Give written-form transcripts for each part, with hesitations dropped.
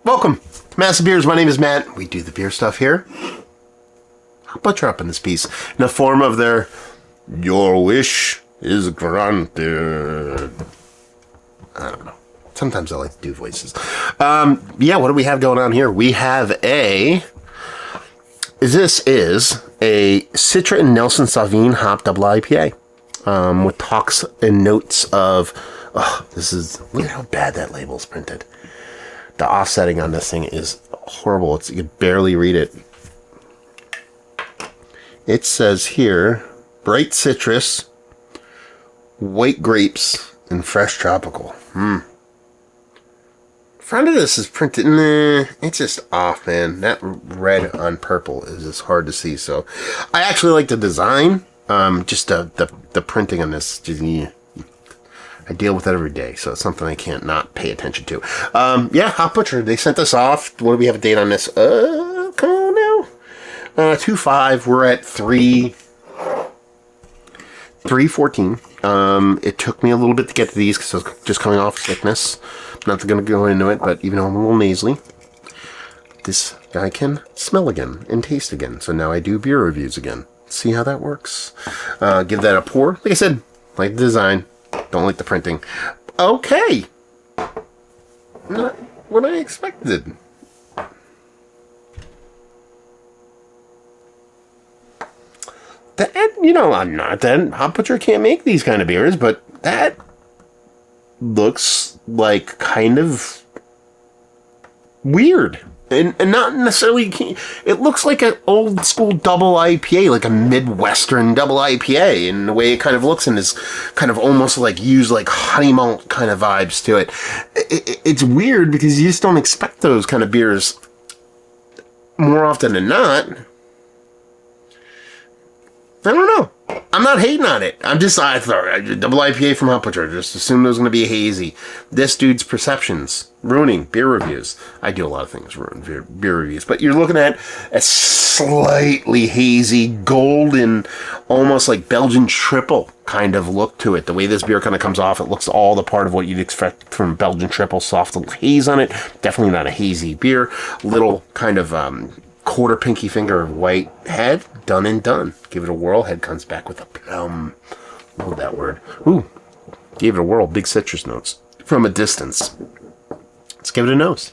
Welcome to Massive Beers. My name is Matt. We do the beer stuff here. I'll butcher up in this piece in the form of their "Your wish is granted." I don't know. Sometimes I like to do voices. Yeah, what do we have going on here? We have this is a Citra and Nelson Sauvin Hop Double IPA with talks and notes of. Oh, look at how bad that label's printed. The offsetting on this thing is horrible. You can barely read it. It says here, bright citrus, white grapes, and fresh tropical. Front of this is printed. Nah, it's just off, man. That red on purple is just hard to see. So, I actually like the design. Just the printing on this. I deal with that every day, so it's something I can't not pay attention to. Yeah, Hop Butcher, they sent us off. What do we have a date on this? Come on now. 2/5. We're at 3/14. It took me a little bit to get to these because I was just coming off sickness. I'm not going to go into it, but even though I'm a little nasally, this guy can smell again and taste again. So now I do beer reviews again. See how that works. Give that a pour. Like I said, like the design. Don't like the printing. Okay. Not what I expected. I'm not that Hop Butcher can't make these kind of beers, but that looks like kind of weird. And not necessarily... It looks like an old school double IPA, like a Midwestern double IPA, in the way it kind of looks, and is kind of almost like used like honey malt kind of vibes to it. It's weird because you just don't expect those kind of beers more often than not. I don't know. I'm not hating on it. I thought double IPA from Hop Butcher. Just assumed it was going to be hazy. This dude's perceptions ruining beer reviews. I do a lot of things ruin beer reviews, but you're looking at a slightly hazy, golden, almost like Belgian triple kind of look to it. The way this beer kind of comes off, it looks all the part of what you'd expect from Belgian triple. Soft little haze on it. Definitely not a hazy beer. Little kind of quarter pinky finger of white head, done and done. Give it a whirl. Head comes back with a plum. Love that word. Ooh, gave it a whirl. Big citrus notes from a distance. Let's give it a nose.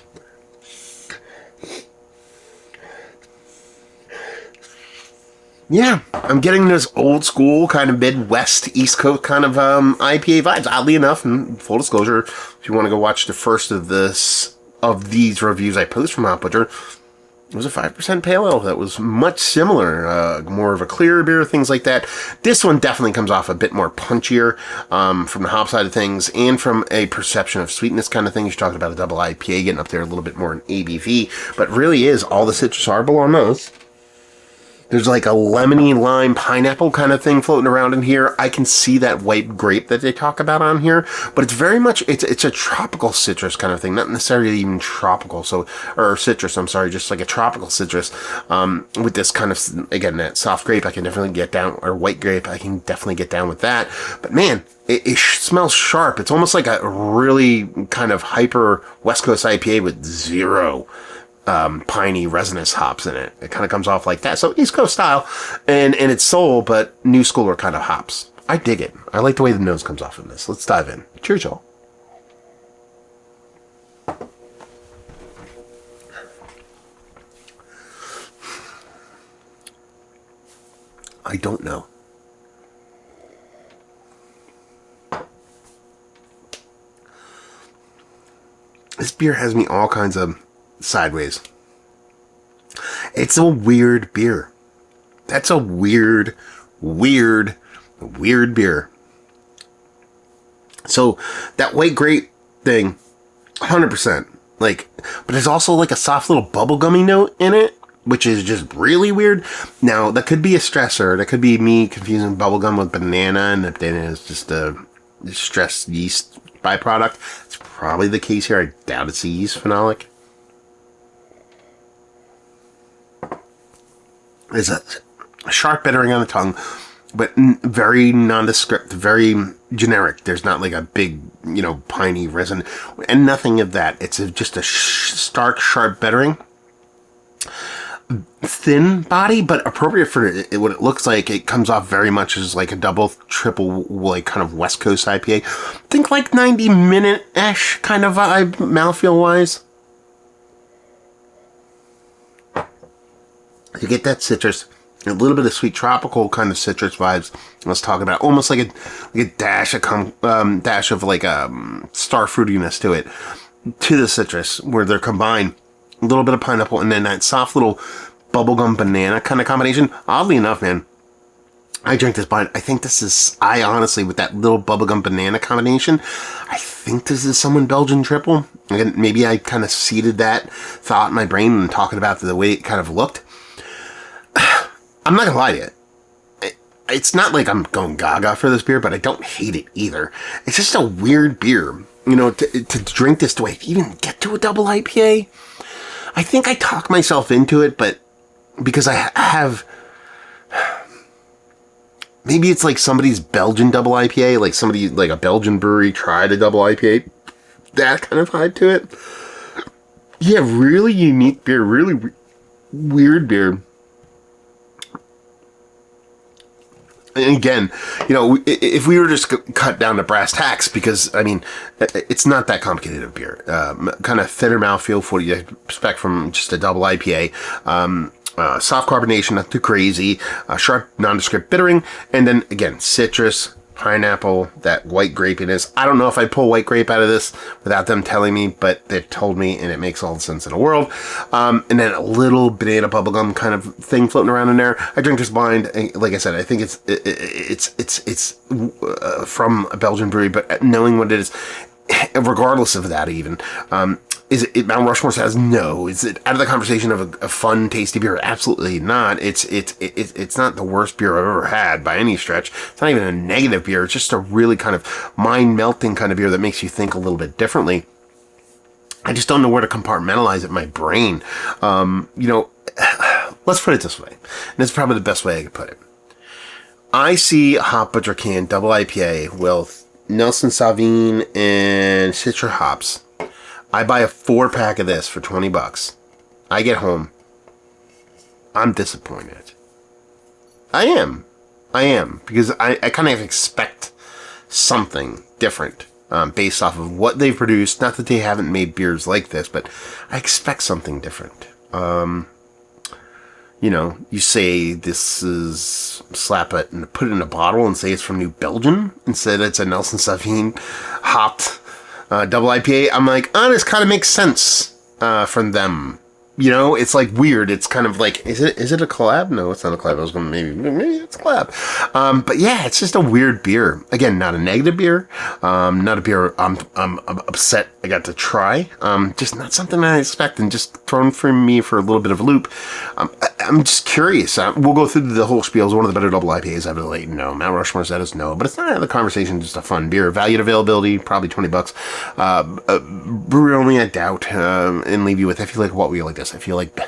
Yeah, I'm getting this old school kind of Midwest, East Coast kind of IPA vibes. Oddly enough, and full disclosure, if you want to go watch the first of these reviews I post from Hop Butcher, it was a 5% pale ale that was much similar, more of a clearer beer, things like that. This one definitely comes off a bit more punchier from the hop side of things, and from a perception of sweetness kind of thing. You're talking about a double IPA getting up there a little bit more in ABV, but really is all the citrus arbol on those. There's like a lemony lime pineapple kind of thing floating around in here. I can see that white grape that they talk about on here, but it's very much, it's a tropical citrus kind of thing, not necessarily even tropical, or citrus, I'm sorry, just like a tropical citrus, with this kind of, again, that soft grape I can definitely get down, or white grape, I can definitely get down with that, but man, it smells sharp. It's almost like a really kind of hyper West Coast IPA with zero piney resinous hops in it. It kind of comes off like that. So East Coast style, and it's soul, but new schooler kind of hops. I dig it. I like the way the nose comes off in this. Let's dive in. Cheers, y'all. I don't know. This beer has me all kinds of sideways. It's a weird beer. That's a weird beer. So that white grape thing, 100%. Like, but there's also like a soft little bubblegummy note in it, which is just really weird. Now, that could be a stressor. That could be me confusing bubblegum with banana, and the banana is just a stress yeast byproduct. It's probably the case here. I doubt it's a yeast phenolic. There's a sharp bittering on the tongue, but very nondescript, very generic. There's not like a big, piney resin, and nothing of that. It's just a stark, sharp bettering. Thin body, but appropriate for what it looks like. It comes off very much as like a double, triple, like kind of West Coast IPA. Think like 90-minute-ish kind of vibe, mouthfeel-wise. You get that citrus, a little bit of sweet tropical kind of citrus vibes. I was talking about almost like a dash of like star fruitiness to it, to the citrus, where they're combined. A little bit of pineapple, and then that soft little bubblegum banana kind of combination. Oddly enough, man, I drank this blind. I honestly, with that little bubblegum banana combination, I think this is someone Belgian triple. Again, maybe I kind of seeded that thought in my brain and talking about the way it kind of looked. I'm not gonna lie to you. It's not like I'm going gaga for this beer, but I don't hate it either. It's just a weird beer. To drink this, do I even get to a double IPA? I think I talked myself into it, but because I have... Maybe it's like somebody's Belgian double IPA, like somebody, like a Belgian brewery tried a double IPA. That kind of vibe to it. Yeah, really unique beer, really weird beer. And again, if we were just cut down to brass tacks, because, I mean, it's not that complicated of beer. Kind of thinner mouthfeel for what you expect from just a double IPA. Soft carbonation, not too crazy. Sharp, nondescript bittering. And then, again, citrus, pineapple, that white grapiness. I don't know if I'd pull white grape out of this without them telling me, but they've told me, and it makes all the sense in the world. And then a little banana bubblegum kind of thing floating around in there. I drink this blind. Like I said, I think it's from a Belgian brewery, but knowing what it is, regardless of that even, is it Mount Rushmore status? No. Is it out of the conversation of a fun, tasty beer? Absolutely not. It's not the worst beer I've ever had by any stretch. It's not even a negative beer. It's just a really kind of mind-melting kind of beer that makes you think a little bit differently. I just don't know where to compartmentalize it in my brain. Let's put it this way. And this is probably the best way I could put it. I see a Hop Butcher can double IPA with Nelson Sauvin and Citra hops. I buy a 4-pack of this for $20. I get home. I'm disappointed. I am. Because I kind of expect something different based off of what they've produced. Not that they haven't made beers like this, but I expect something different. You say this is, slap it and put it in a bottle and say it's from New Belgium instead it's a Nelson Sauvin hopped double IPA. I'm like, this kind of makes sense from them. It's like weird. It's kind of like, is it a collab? No, it's not a collab. I was going to maybe it's a collab. But yeah, it's just a weird beer. Again, not a negative beer. Not a beer I'm upset I got to try. Just not something I expect, and just thrown for me for a little bit of a loop. I'm just curious. We'll go through the whole spiel. It's one of the better double IPAs I've ever laid. No. Mount Rushmore status? No. But it's not out of the conversation. Just a fun beer. Valued availability, probably $20. Brewery only, I doubt. And leave you with, I feel like what we like this. I feel like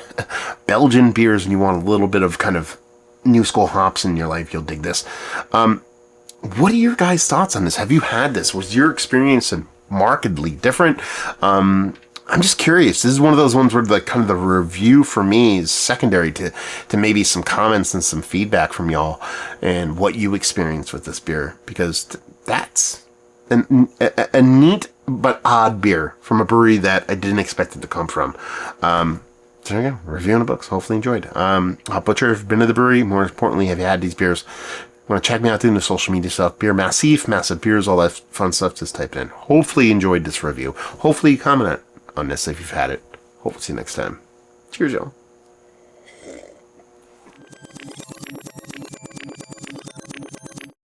Belgian beers, and you want a little bit of kind of new school hops in your life, you'll dig this. What are your guys' thoughts on this? Have you had this? Was your experience markedly different? I'm just curious. This is one of those ones where kind of the review for me is secondary to maybe some comments and some feedback from y'all and what you experienced with this beer, because that's a neat but odd beer from a brewery that I didn't expect it to come from. So there you go. Reviewing the books. Hopefully enjoyed. Hop Butcher, if you've been to the brewery, more importantly, have you had these beers? Want to check me out doing the social media stuff, Beer Massif, Massive Beers, all that fun stuff, just type it in. Hopefully you enjoyed this review. Hopefully you comment on this if you've had it. Hopefully see you next time. Cheers, y'all.